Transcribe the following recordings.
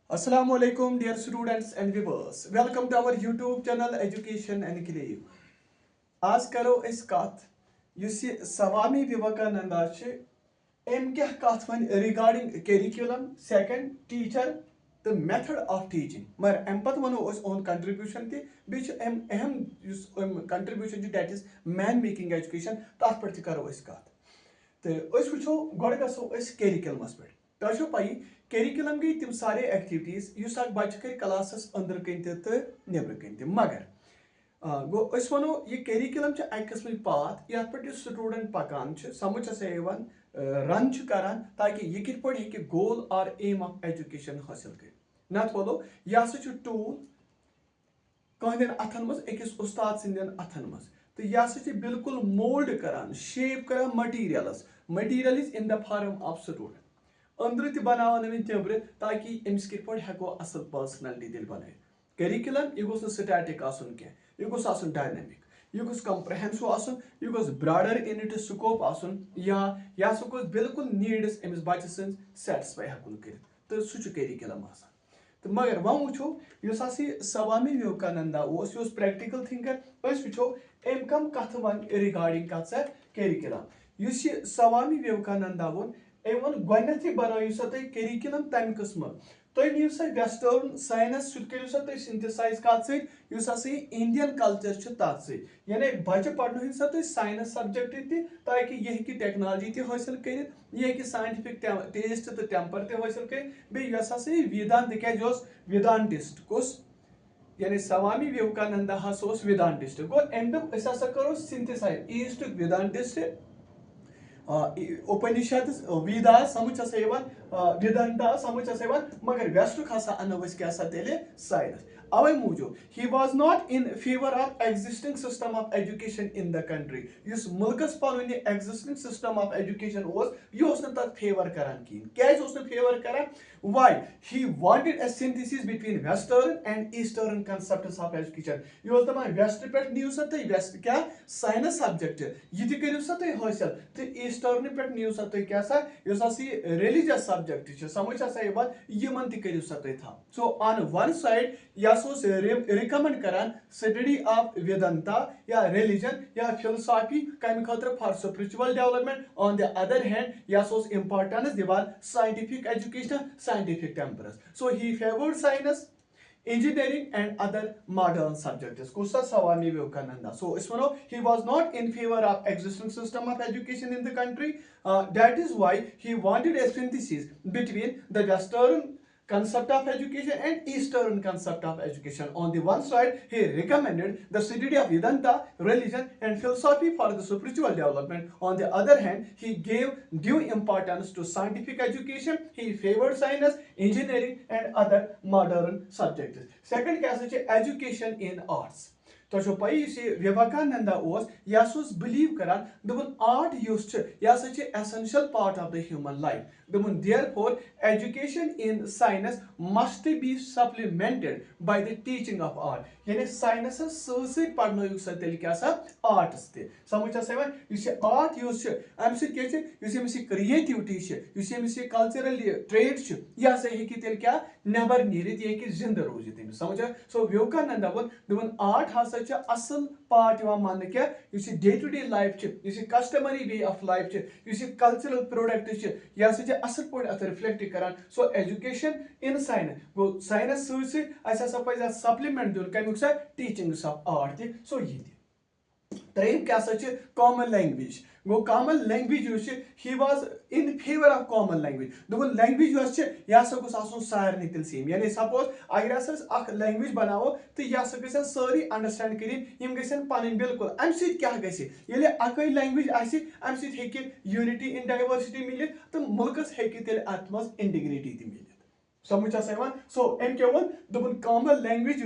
Assalamualaikum dear students and viewers. Welcome to our YouTube channel Education Enclave. आज करो इस कथ युस ये स्वामी विवेकानंदा एम क्या कथ one regarding curriculum second teacher the method of teaching मगर अम पत वनो ओन कंट्रीब्यूशन ति बीच अम अहम use contribution that is man making education तथ पर करो इस कथ तो वो गोड़ गो करिकुलमस पे तुम पी करिकुलम गई तम सारे एक्टिविटीज उस बच्चे कर क्लासस अंदर कन तो नबर कन मगर गो वो यह करिकुलम अक किस्म पाथ ये पे स्टूडेंट पकान समझ रन करान ताकि यह कित पे गोल और एम ऑफ एजुकेशन हासिल कर नत बोलो यह टूल कहन अथन मज अकिस उस्ताद सदन अथन मज तो यह बिल्कुल मोल्ड करान शेप करान material is in the form of student अंदर त बनावन नबर ताकि अमिस कित पे हेको असल पर्सनैलिटी दिल बन करिकुलम यह गोस स्टैटिक कह यह गोस डायनामिक यह गोस कम्प्रहेंसिव यह गोस ब्रॉडर इन इट्स स्कोप या यह गोस बिल्कुल नीड्स अमिस बच्चे सज सेटिस्फाई हेकुन कर तो सह करिकुलम तो मगर वो वो स्वामी विवेकानंदा प्रैक्टिकल थिंकर वो अम कम कथ वन रिगार्डिंग कथ सा करिकुलम स्वामी विवेकानंदा वो वन गोथी बनायु सा तुम करिकुलम तम किस्म तुम नीव सा वेस्टर्न साइंस सह करो सा तुम सिंथेसाइज कत सस इंडियन कल्चर तथ यानी बच्चे पढ़न सा तुम साइंस सब्जेक्ट ताकि यह टेक्नोलॉजी हासिल कर यह साइंटिफिक टेस्ट तो टेम्पर हासिल कर बे वेदांत तिक वेदांटिस्ट कुस यानी स्वामी विवेकानंदा वेदांटिस्ट गो अम दोप करो सिंथेसाइज ईस्ट वेदांटिस्ट उपनिषद वेदा समझ वेदांता समझ मगर वेस्ट हसा अनो क्या साइंस अवे मूजूब he was not in favour of existing system of education in the country युस मुल्कस पन एग्जिस्टिंग सिस्टम ऑफ एजुकेशन यह तक फेवर करान कहीं क्या फेवर करान why he wanted a synthesis between western and eastern concepts of education यह दपान वेस्ट पे नीव सा तुम वेस्ट क्या साइंस सब्जेक्ट यह करो सा तुम हासिल तो ईस्टर्न पे नीव सा तुम क्या रिलीजियस सब्जेक्ट समझ यमन तरो सा तुम था सो ऑन वन साइड यह रिकमेंड करान स्टडी ऑफ वेदांता या रिलीजन या फिलोसॉफी कम खतर for spiritual development on the other hand यह इंपॉर्टेंस दिवान scientific education scientific temperance. So he favored science, engineering and other modern subjects. Kusa Swami Vivekananda. So he was not in favor of existing system of education in the country. That is why he wanted a synthesis between the Western concept of education and Eastern concept of education. On the one side, he recommended the study of Vedanta, religion and philosophy for the spiritual development. On the other hand, he gave due importance to scientific education. He favored science, engineering and other modern subjects. Second case is education in arts. तो पई विवेकानंदा यह believe करान दोपन art यह essential part of the human life दोपन therefore education in science must be supplemented by the teaching of art यानी science सत पढ़न सा तेल क्या आर्ट्स ते समझ आर्ट अम सम क्रिएटिविटी कल्चरल ट्रेड यह तेल क्या नबर नीरित यह जिंद रोजित समझ सो विवेकानंदा दोपन आर्ट हसा असल पार्ट मान क्या day to day life customary way of life cultural product यह असल पे अत रिफ्लेक्ट करान सो एजुकेशन इन साइंस गो साइंस ससा पे सप्लीमेंट दिन कमुक टीचिंग ऑफ आर्ट सो यह त्रेम क्या कॉमन लैंग्वेज गो common language he was in favour of common language दोपन लैंग्वेज यह गोस सारे तिल सेम यानी सपोज अगर लैंग्वेज बनावो तो यह गई सारी अंडरस्टैंड कर पन बिल्कुल अम सह अकई लैंग्वेज अम सह यूनिटी इन डाइवर्सिटी मिल तो मुल्कस हे अत मज इंटीग्रिटी मिल समझ सो अम क्या वो दोपन कॉमन लैंग्वेज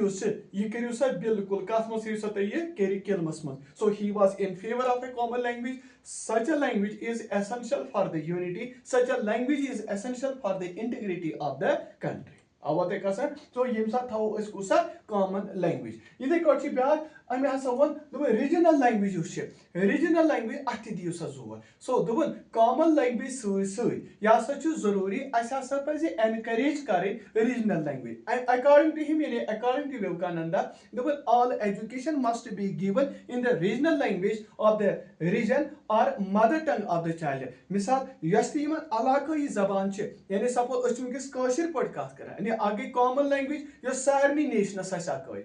यह करो सा बिल्कुल कत मो तुम करिकुलमस मज so he was in favour of a common language such a language is essential for the unity such a language is essential for the integrity of the country आवा ते कसा तो यम सा थाओ इस कुसा कॉमन लैंग्वेज इधे कोची ब्या अमे हसा वन दोपन रीजनल लैंग्वेज रीजनल लैंग्वेज अथ दियो सा जोर सो दोपन कॉमन लैंग्वेज सही यह हसा जरूरी हसा पज एनकरेज करें regional language according to him यानी अकॉर्डिंग टू विवेकानंदा दोपन all education must be given in the regional language of the region और mother tongue of the child मिसाल यस इलाकाई जबान यानी सपोज वनकस काशिर पट कत कर यानी अ कॉमन लैंग्वेज यो सारे नेशनस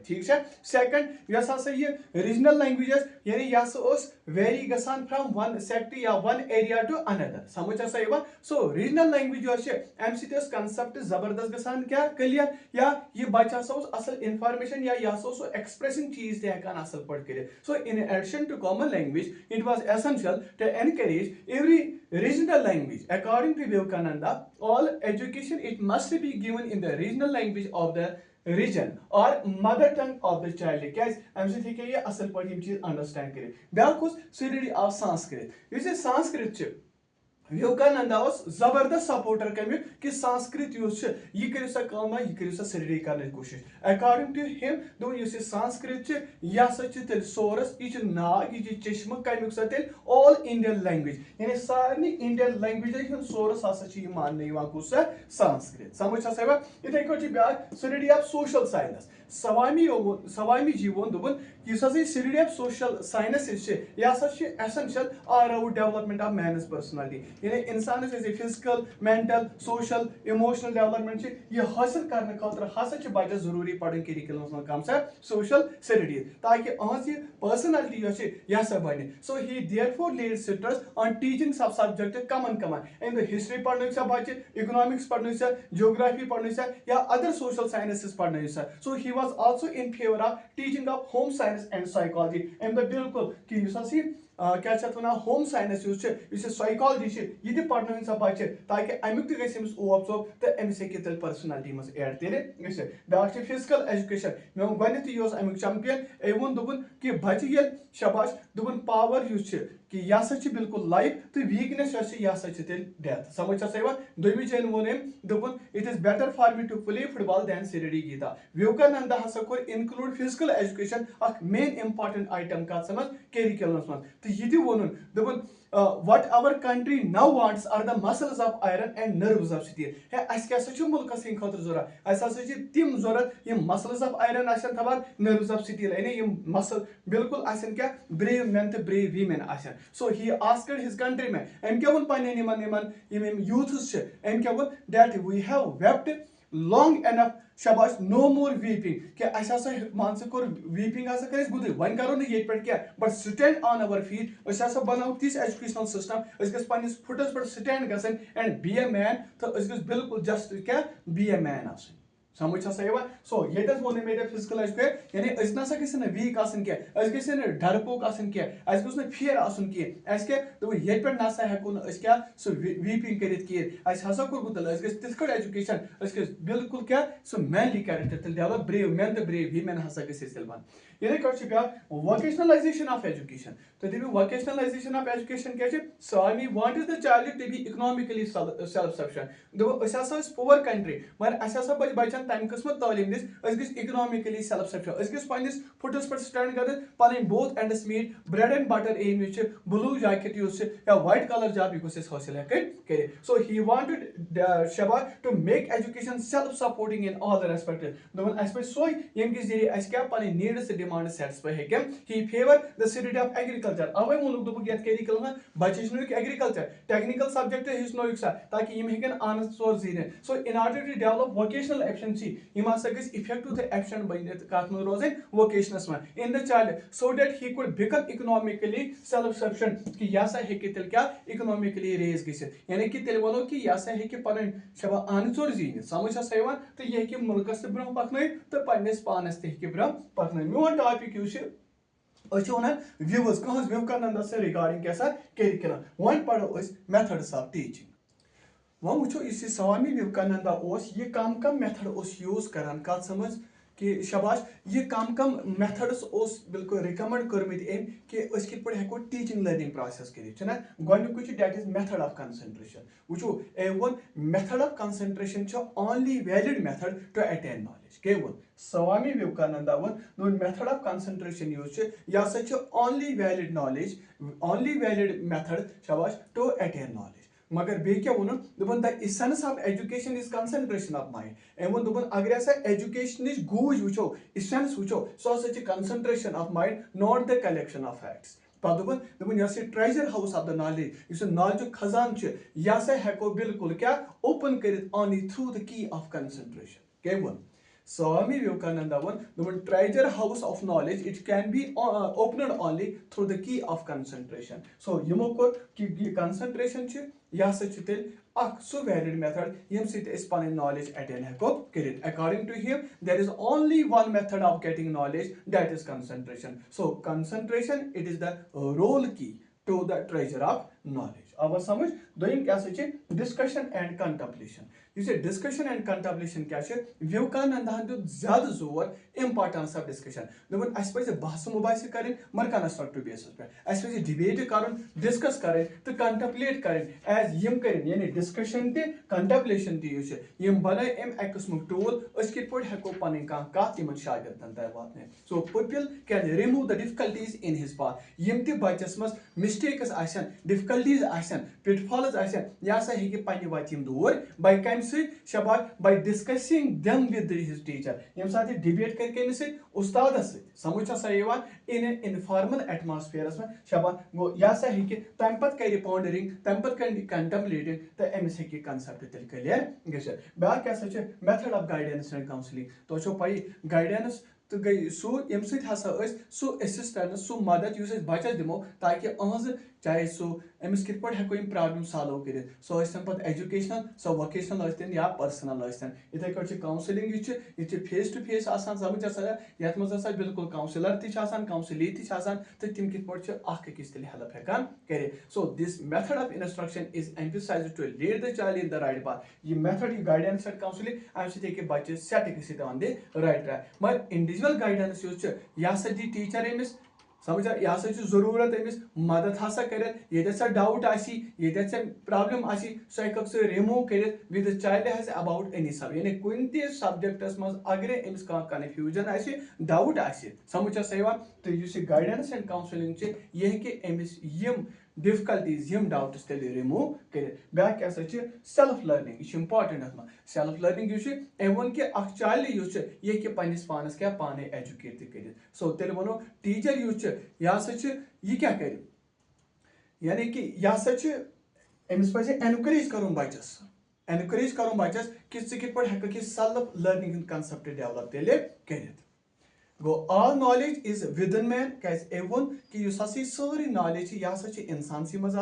ठीक है सेकंड यस हसा ये रीजनल लैंग्वेजेस यानी यह वेरी गसान फ्रॉम वन सेक्टर या वन एरिया टू अनदर समझ हसा सो रीजनल लैंग्वेज अम कंसेप्ट जबरदस्त गसान क्या क्लियर या ये बच्चा असल इंफॉर्मेशन या यह एक्सप्रेसिंग चीज तहकान असल पट कर so in addition to common language it was essential to encourage every regional language according to Vivekananda all education it must be given in the regional language of the region or mother tongue of the child क्या अमि हे ये असल पे चीज understand कर back study of Sanskrit इस संस्कृत विवेकानंदा जबरदस्त supporter कमिक कि संस्कृत यह करो सा कम यह करो सा स्टडी करने कोशिश अकॉर्डिंग टू हिम दोन यह संस्कृत यह तेल सोर्स यह नाग यह चश्म कमिक सा तेल ऑल इंडियन लैंग्वेज यानी सारे इंडियन लैंग्वेज हूँ सोर्स हसा मानने कुछ संस्कृत समझ हसा इथे पे ब्या study of social science Swami ji वो दोपन स्टडी ऑफ सोशल साइंस यह essential all round development of man's personality यानी इंसान physical mental social emotional development यह हासिल करने खतर हसा बच्चस जरूरी पढ़ करिकुलम कॉन्सेप्ट सोशल स्टडीज ताकि अहज यह पर्सनालिटी यह बने so he therefore laid stress on teaching सब सब्जेक्ट कमन अम हिस्ट्री पढ़ बच्चे इकोनॉमिक्स पढ़ जियोग्राफी पढ़ या अदर सोशल साइंसेस पढ़ सो ही was also in favor of teaching of home science and psychology and the बिल्कुल कि क्या होम साइंस साइकोलॉजी यह पढ़न सा बच्चे ताकि अमुक तमिस ओप चोप तो अमिस हे पर्सनालिटी मज एड तेल ब्याक फिजिकल एजुकेशन मे वो गो यह अमुक चैंपियन अम वो दोपन कि बच्चे ये शबाश दोपन पावर कि यह हसा बिल्कुल लाइफ तो वीकनेस यह तेल डेथ समझ हसा दोमी जन वो दोपन it is better for me to play football than study Gita Vivekananda हसा कोर include physical education main important item कत समझ करिकुलमस मज तो यह वोन दोपन what our country now wants are the muscles of iron and nerves of steel है अस क्या मुल्कस हिंद खतर जरूरत अस तिम जरूरत यम मसल्स ऑफ आयरन आसन थवान नर्व्स ऑफ स्टील यानी यम मसल बिल्कुल आसन क्या ब्रेव मेन तो ब्रेव वीमेन आसन so he asked his country में एम क्या वन पन्ने यम यूथ्स एम क्या वन that we have wept long enough शाबाश नो मोर वीपिंग क्या ऐसा मान से कोर वीपिंग ऐसा करे गुद वन करो न ये पे क्या but stand on our feet ऐसा बनाओ दिस एजुकेशनल सिस्टम गस पन्निस फुटस पर स्टैंड गसन एंड बी अ मैन तो गस बिल्कुल जस्ट क्या बी अ मैन आसन समझ हसा सो ये वो मे फिजिकल एजुकेट यानी नसा गि वीक क्या डरपोक क्या फियर आसन कह ये पे नसा हेको क्या सो वीपिंग कर हसा कोर तिथ एजुकेशन बिल्कुल क्या सो मैनली कैरेक्टर तेल डेवलप ब्रेव मैन तो ब्रेव वीमेन हसा गल बन ये क्या वोकेशनलाइजेशन ऑफ एजुकेशन तो दीप वोकेशनलाइजेशन ऑफ एजुकेशन क्या Swami want is the child to be economically self sufficient दोस्त पुअर कंट्री मगर असा पज बच्चन तम किस्म तालीम दिस इकोनॉमिकली सेल्फ सफिशिएंट पन्निस फुटस पे स्टैंड कर पन both ends meet bread and butter एम ब्लू जैकेट या व्हाइट कलर जॉब यह हासिल कर सो ही वांटेड शबा to make education self supporting in all the respect दोपन पे सो ये जरिए क्या पन नीड्स डिमांड सेटिस्फाई हे he favour the study of agriculture अवे वोनुक दोपक ये करिकुलम बच्चे एग्रीकल्चर टेक्निकल सब्जेक्ट हिचनोक सा ताकि यम हेकन आनंद सोर जीन so in order to develop vocational efficiency यम हसा गस इफेक्टिव तो एफिशिएंट बनित कत मन रोजन वोकेशनस में in the child so that he could become economically self sufficient कि यह हेके तेल क्या इकोनॉमिकली रेज गसित यानी कि तेल वनो कि यह हेके पन शबा आनंद सोर जीन समझ हसा तो यह हेके मुल्कस ब्रो पकन तो पन्नेस पानस ते हेके ब्रो पकन मोन टॉपिक वन व्यूज कह विवेकानंदा से रिगार्डिंग कैसा करिकुलम वन पढ़ो मेथड्स ऑफ टीचिंग वो वो स्वामी विवेकानंदा यह कम मेथड यूज करान कत समझ कि शाबाश ये कम मेथड्स ओस बिल्कुल रिकमेंड करमित एम कि अस कित पड़ हेको टीचिंग लर्निंग प्रोसेस करित छना गोनिकु छ that is method of concentration वुचो ए वन मेथड ऑफ कंसंट्रेशन छ only valid method to attain knowledge के वन स्वामी विवेकानंदा वन नो मेथड ऑफ कंसंट्रेशन यूज छ या such only valid knowledge only valid method शाबाश टू अटेन नॉलेज मगर बे क्या वोन दोपन the essence of education is concentration of mind ए वन दोपन अगर ऐसा एजुकेशन इज गूज वुचो एसेंस वुचो सो सच concentration of mind not the collection of facts पा दोपन यह treasure house of the knowledge इस नॉलेज खजान यह हेको बिल्कुल क्या ओपन कर only through the key of concentration के one Swami Vivekananda one, the one treasure house of knowledge, it can be opened only through the key of concentration. So, yumokor ki concentration che, ya such tel, so valid method, yem sit is pan knowledge attain heko kirit. According to him, there is only one method of getting knowledge, that is concentration. So, concentration, it is the role key to the treasure of knowledge. अब समझ दोयम क्या सचे discussion and contemplation इस discussion and contemplation क्या छे विवेकानंद हन ज्यादा जोर इंपॉर्टेंस ऑफ डिस्कशन दोपन अस पज बहस मुबाहिस करें मर कंस्ट्रक्टिव बेसिस पे अस पज डिबेट करन डिस्कस करें तो कंटेम्पलेट करें एज यम करें यानी डिस्कशन ते कंटेम्पलेशन ते युस यम बनाय एम किस्मुक टूल अस कित पड हेको पन का तिमन शागिर्दन तय वातने so people can remove the difficulties in his path यम ते बचस मस मिस्टेक्स आसन डिफिकल्टीज आसन pitfalls आसन या सा हेकि पन्ने वत यम दूर बाय कम से शबाश by discussing them with his teacher यम साथ डिबेट कर केमिस उस्ताद से समझ सा यवान इन इनफॉर्मल एटमॉस्फेयरस में शबाश गो या सा हेकि तम पत कर पॉन्डरिंग तम पत कर कंटेम्पलेटिंग त एमिस हेकि कांसेप्ट तेल क्लियर गसे बा क्या सा method of guidance and counselling तो छो पई गाइडेंस तो गई सो यम सहित हसा सो असिस्टेंस सो मदद युस बचस दिमो ताकि अहज चाहे सो अमिस कित पड़ हेको प्रॉब्लम सॉल्व कर सो पत एजुकेशनल सो वोकेशनल या पर्सनल इथे कट काउंसलिंग यह फेस टू फेस समझ ये मज बिल्कुल काउंसलर काउंसली तो तम कित पड़ अकिस तेल हेल्प हेकान कर so this method of instruction is emphasised to lead the child in the right path ये मेथड ये गाइडेंस एंड काउंसलिंग अम सके बच्चे सेट गि ऑन द राइट ट्रैक मगर इंडिविजुअल गाइडेंस यह दी टीचर अमिस समझ यह जरूरत अमिस मदद हसा कर ये डाउट ये प्रॉब्लम सह सह रिमूव कर with the child has about any सब यानी कुन ते सब्जेक्टस मज अगर अमिस कन्फ्यूजन डाउट समझ तो इस गाइडेंस एंड काउंसलिंग यह कि अमिस यम डिफिकल्टीज यम डाउट्स तेल रिमूव कर ब्या क्या सेल्फ लर्निंग यह इंपॉर्टेंट सेल्फ लर्निंग वन कि चाइल्ड यह कि पन्निस पानस क्या पाने एजुकेट कर सो तेल वनो टीचर यह यह क्या कर यानी कि यह अमिस पे एनकरेज कर बचस कि कित पे हेक सेल्फ लर्निंग कंसेप्ट डेवलप तेल कर go all knowledge is with in man क्या वन कि सारी नॉलेज यह इंसान मज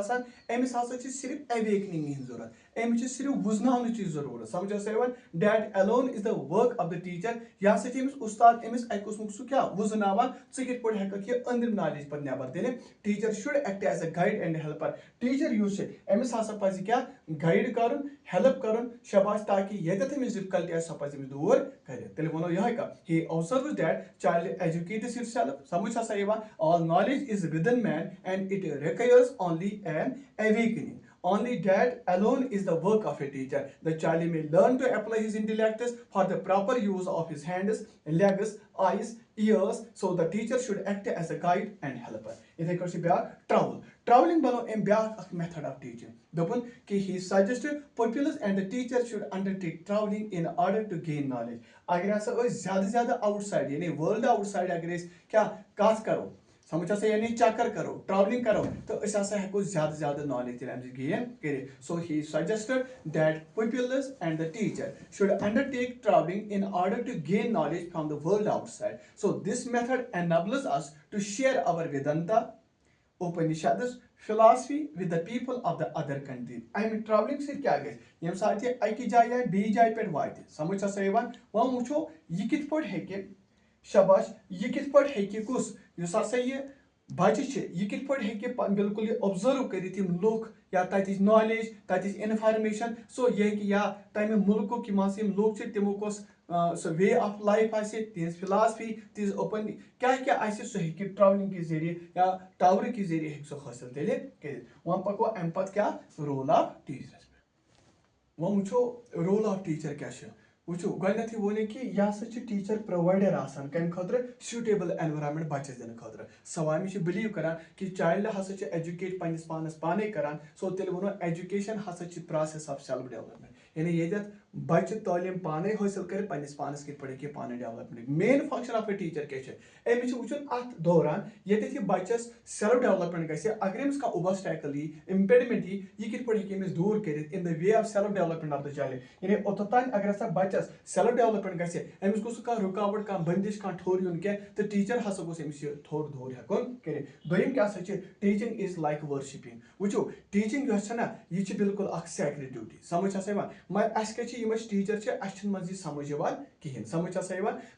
अमिस सिर्फ अवेकनिंग हज जरूरत अमिस सिर्फ वुजन जरूरत समझ one that alone is the work of the teacher यह अमिस उस्ताद अमिस अकुसमुक सह क्या वुजनावान गित पे हेक अंदर नॉलेज पे नबर दिन teacher should act as a guide and helper teacher युस अमिस हसा पज क्या गाइड कर हेल्प कर शबाश ताकि ये अमिस डिफिकल्टी सह पज दूर कर तेल वनो यह he observe that child educates itself समझ हसा all knowledge is within man and it requires only an awakening only that alone is the work of a teacher the child may learn to apply his intellect for the proper use of his hands legs eyes ears so the teacher should act as a guide and helper इथे कछ ब्या traveling बनो M ब्या method of teaching दोपन कि he suggested pupils and the teacher should undertake traveling in order to gain knowledge अगर ऐसा ज्यादा outside यानी वर्ल्ड आउटसाइड अगर क्या कथ करो समझ यानी चक्कर करो ट्रैवलिंग करो तो हेको ज्यादा नॉलेज गेन कर so he suggested that pupils and the teacher should undertake traveling in order to gain knowledge from the world outside so this method enables us to share our Vedanta Upanishads philosophy with the people of the other countries I mean traveling से क्या गए यम साथ अकि जाय या B जाय पे वात समझ वो वुचो यह कित पे हेके शबाश यह कित पे हेके कुस युस हसा यह बच्चे यह कित पे बिल्कुल ऑब्जर्व कर लुक या तच नॉलेज तच इन्फॉर्मेशन सो यह या तमें मुल्क लोग तमो कस सो वे of life Teej philosophy Teej open क्या क्या सह ट्रैवलिंग के जरिए या टावर के जरिए सो हासिल तेल कर वह पको अम पे क्या रोल ऑफ टीचर वो वो रोल ऑफ टीचर क्या वो गथी वो कि यह टीचर प्रोवाइडर कम खुद सूटेबल एनवायरनमेंट बच्चस दिन खुद सवामी बिलीव करान कि चाइल्ड हसा एजुकेट पन्नस पानस पाने करान सो तेल वो एजुकेशन हसा प्रोसेस ऑफ सेल्फ डेवलपमेंट यानी ये बच्चे तालीम पाने हासिल कर पन्नस पानस कित पे पाने development main function of a teacher क्या अमिस वुचन अत दौरान ये बच्चस सेल्फ डेवलपमेंट गि अगर अमिस कह ओबस्टैकल इम्पेडिमेंट यह कित पे दूर कर in the way of self development of the child यानी ओतोतान अगर हसा बच्चस सेल्फ डेवलपमेंट गि अमिस गोस कह रुकावट कह बंदिश कह ठोर यून क्या तो टीचर हसा गोस अमिस ठोर दूर हेकन कर दोम क्या टीचिंग इज लाइक वर्शिपिंग वो टीचिंग ना यह बिल्कुल सैक्रेड ड्यूटी समझ मगर अस क्या टीचर अच्छे मज समझ कहें समझ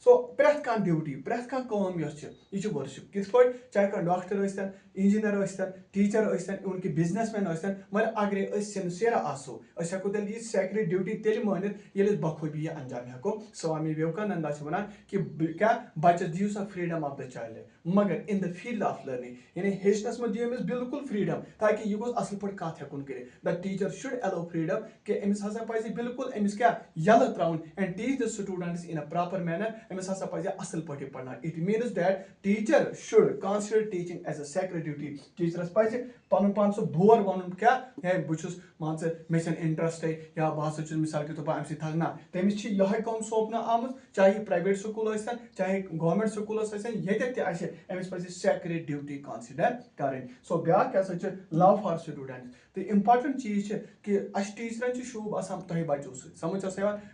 सो प्रेथ कह ड्यूटी प्रेथ कह काम यह वर्शिप कित पे चाहे कह डॉक्टर इंजीनियर टीचर इवन कि बिजनेसमैन मगर अगर सिंसियर आसो हेको तेल यह सैक्रेड ड्यूटी तेल मानित ये बखूबी यह अंजाम हेको स्वामी विवेकानंदा वन कि क्या बच्चस दियो सा फ्रीडम ऑफ द चाइल्ड मगर in the field of learning यानी हेचनस में दियो बिल्कुल फ्रीडम ताकि यह गोस असल पे कत हेकुन कर the teacher should allow freedom कि अमिस हसा पज बिल्कुल अमिस क्या यल त्राउन and teach the students in a proper manner अमिस हसा पज असल पे पढ़ना it means that teacher should consider teaching as a sacred duty टीचरस पज पन पान सो बोर वन क्या है बहुत मान मे इंटरेस्ट या बह मिसाल के तौर पर अमे थकना तमिस यह कम सौंपना आम चाहे प्राइवेट स्कूल चाहे गवर्नमेंट स्कूल अमिस पे सैक्रेड ड्यूटी कंसिडर करें सो ब्या क्या लव फॉर स्टूडेंट्स तो इम्पार्टेंट चीज कि टीचरन शूब आसान तुम बच्चों समझ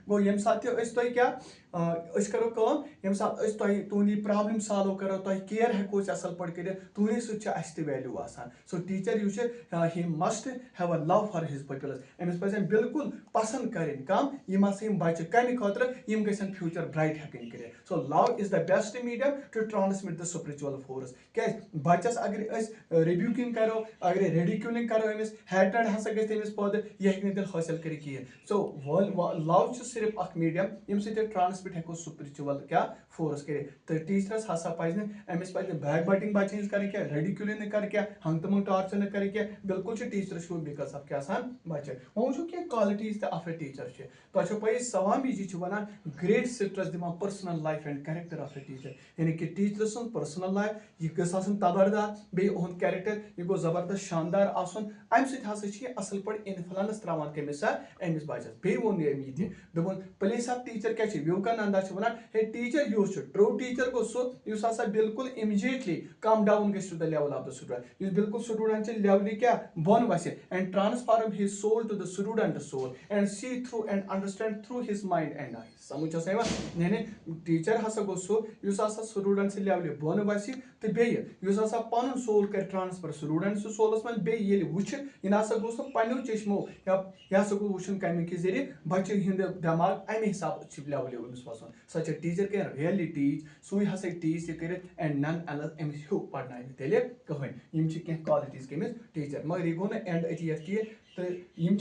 गो ये सात क्या करो ये सात तुंदी प्रॉब्लम सॉल्व करो तुम केयर हेको असल पे कर तुंदे सत वैल्यू आसान so teacher you he must have a love for his pupils अमिस पे बिल्कुल पसंद करें कम यम बच्चे कम खुद यम गन फ्यूचर ब्राइट हेकन कर so love is the best medium to transmit the spiritual force क्या बच्चस अगर रिब्यूकिंग करो अगर रेडिक्यूलिंग करो अमिस हैट्रेड हसा गई तमिस पद यह हेक हासिल कर सो लव सिर्फ अख मीडियम यम ट्रांसमिट हेको स्पिरिचुअल क्या फोर्स कर तो टीचरस हसा पज अमिस पे बैक बटिंग बच्चे कर क्या रेडिक्यूलिंग कर क्या हंग तमंग टॉर्चर न कर क्या बिल्कुल टीचर शो बिकॉज ऑफ क्या बच्चे वो क्या क्वालिटीज ऑफ ए टीचर तुम पे सवामी जी वन ग्रेट स्ट्रेस दिवान personal life and character of a teacher यानी कि टीचर सुन पर्सनल लाइफ यह गसन तबरदार बे कैरेक्टर यह गो जबरदस्त शानदार आसन अम सह असल पे इन्फ्लुएंस त्रावान कमिस अमिस बच्चस बे वोन यह दोपन प्लेस ऑफ टीचर क्या विवेकानंदा वन हे टीचर यूज ट्रू टीचर गो सह बिल्कुल immediately come down go the level of the student बिल्कुल स्टूडेंट लेवल क्या बोन वस and transform his soul to the student soul and see through and understand through his mind and I समझ यानी teacher हसा गो student level bone वस तो बेसा पन सोल कर ट्रांसफर स्टूडेंट सोलस मन बे वुच यह ना गोस पन्नो चश्मो यह गो वुचन कम के जरिए बच्चे हिंद दिमाग अमे हिसाब लेवल अमिस वसन सच टीचर कैन रियली टीच सू हसा टीच कर एंड नन अनलेस अमिस हूँ पढ़ना तेल कहें कह क्वालिटीज कमिस टीचर मगर यह गो ना एंड अचीव कह तो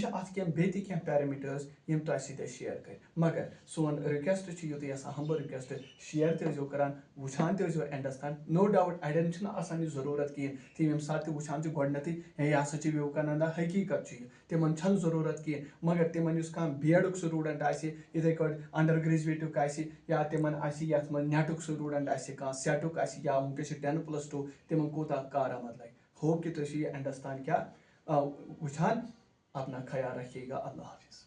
अत कह पैरामीटर्स यम तुम सत शेयर कर मगर सोन रिक्वेस्ट यूत हम्बल रिक्वेस्ट शेयर तो करान वुचान तो एंडस तान नो डाउट अड़न जरूरत कहें तम ये सात वुचान गोडनथ यह हसा विवेकानंदा हकीकत तिमन जरूरत कहें मगर तिमन बीएड स्टूडेंट इथे अंडर ग्रेजुएट या तिमन ये नेटुक स्टूडेंट सेटुक या वनकस 10+2 तिमन कूत कारआमद लगे होप कि तुम ये एंडस तान क्या वुचान अपना ख्याल रखिएगा अल्लाह हाफिज़।